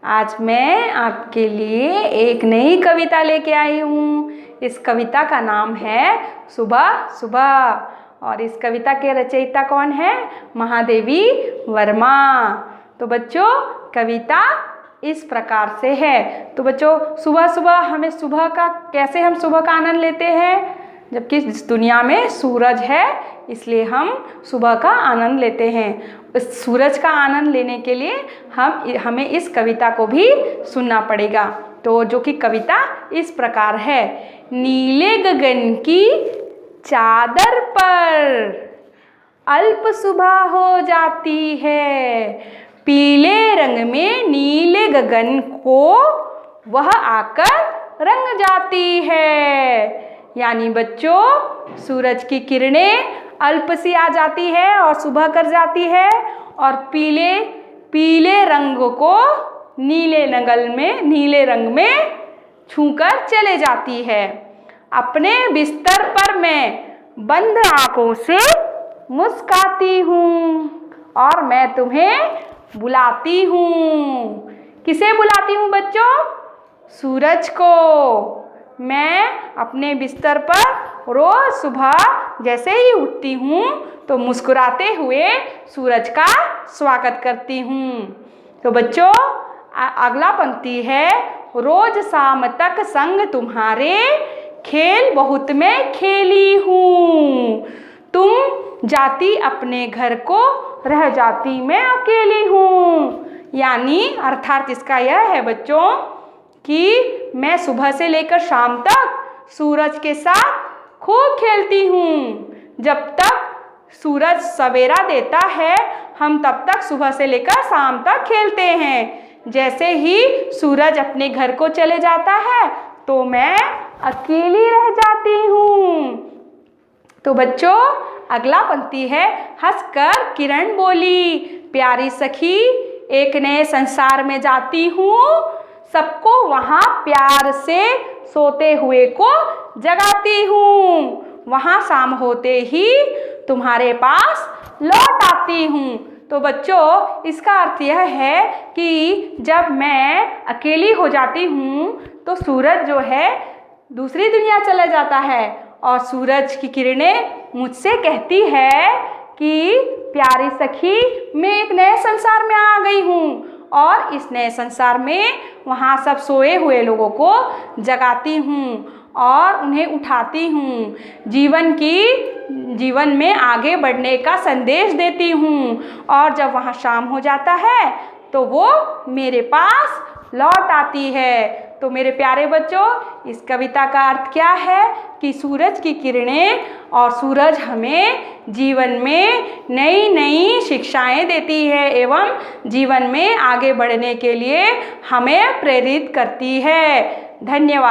आज मैं आपके लिए एक नई कविता लेके आई हूँ। इस कविता का नाम है सुबह सुबह और इस कविता के रचयिता कौन है? महादेवी वर्मा। तो बच्चों, कविता इस प्रकार से है। तो बच्चों, सुबह सुबह हम सुबह का आनंद लेते हैं, जबकि इस दुनिया में सूरज है, इसलिए हम सुबह का आनंद लेते हैं। इस सूरज का आनंद लेने के लिए हमें इस कविता को भी सुनना पड़ेगा। तो जो कि कविता इस प्रकार है। नीले गगन की चादर पर अल्प सुबह हो जाती है, पीले रंग में नीले गगन को वह आकर रंग जाती है। यानी बच्चों, सूरज की किरणें अल्प सी आ जाती है और सुबह कर जाती है और पीले रंग को नीले रंग में छूकर चले जाती है। अपने बिस्तर पर मैं बंद आंखों से मुस्काती हूँ और मैं तुम्हें बुलाती हूँ। किसे बुलाती हूँ बच्चों? सूरज को। मैं अपने बिस्तर पर रोज सुबह जैसे ही उठती हूँ तो मुस्कुराते हुए सूरज का स्वागत करती हूँ। तो बच्चों, अगला पंक्ति है। रोज शाम तक संग तुम्हारे खेल बहुत मैं खेली हूँ, तुम जाती अपने घर को रह जाती मैं अकेली हूँ। यानी अर्थात इसका यह है बच्चों कि मैं सुबह से लेकर शाम तक सूरज के साथ खूब खेलती हूँ। जब तक सूरज सवेरा देता है हम तब तक सुबह से लेकर शाम तक खेलते हैं। जैसे ही सूरज अपने घर को चले जाता है तो मैं अकेली रह जाती हूँ। तो बच्चों, अगला पंक्ति है। हंसकर किरण बोली, प्यारी सखी एक नए संसार में जाती हूँ, सबको वहाँ प्यार से सोते हुए को जगाती हूँ, वहाँ शाम होते ही तुम्हारे पास लौट आती हूँ। तो बच्चों, इसका अर्थ यह है कि जब मैं अकेली हो जाती हूँ तो सूरज जो है दूसरी दुनिया चला जाता है और सूरज की किरणें मुझसे कहती है कि प्यारी सखी मैं एक नए संसार में आ गई हूँ और इस नए संसार में वहाँ सब सोए हुए लोगों को जगाती हूँ और उन्हें उठाती हूँ, जीवन में आगे बढ़ने का संदेश देती हूँ। और जब वहाँ शाम हो जाता है तो वो मेरे पास लौट आती है। तो मेरे प्यारे बच्चों, इस कविता का अर्थ क्या है कि सूरज की किरणें और सूरज हमें जीवन में नई नई शिक्षाएं देती है एवं जीवन में आगे बढ़ने के लिए हमें प्रेरित करती है। धन्यवाद।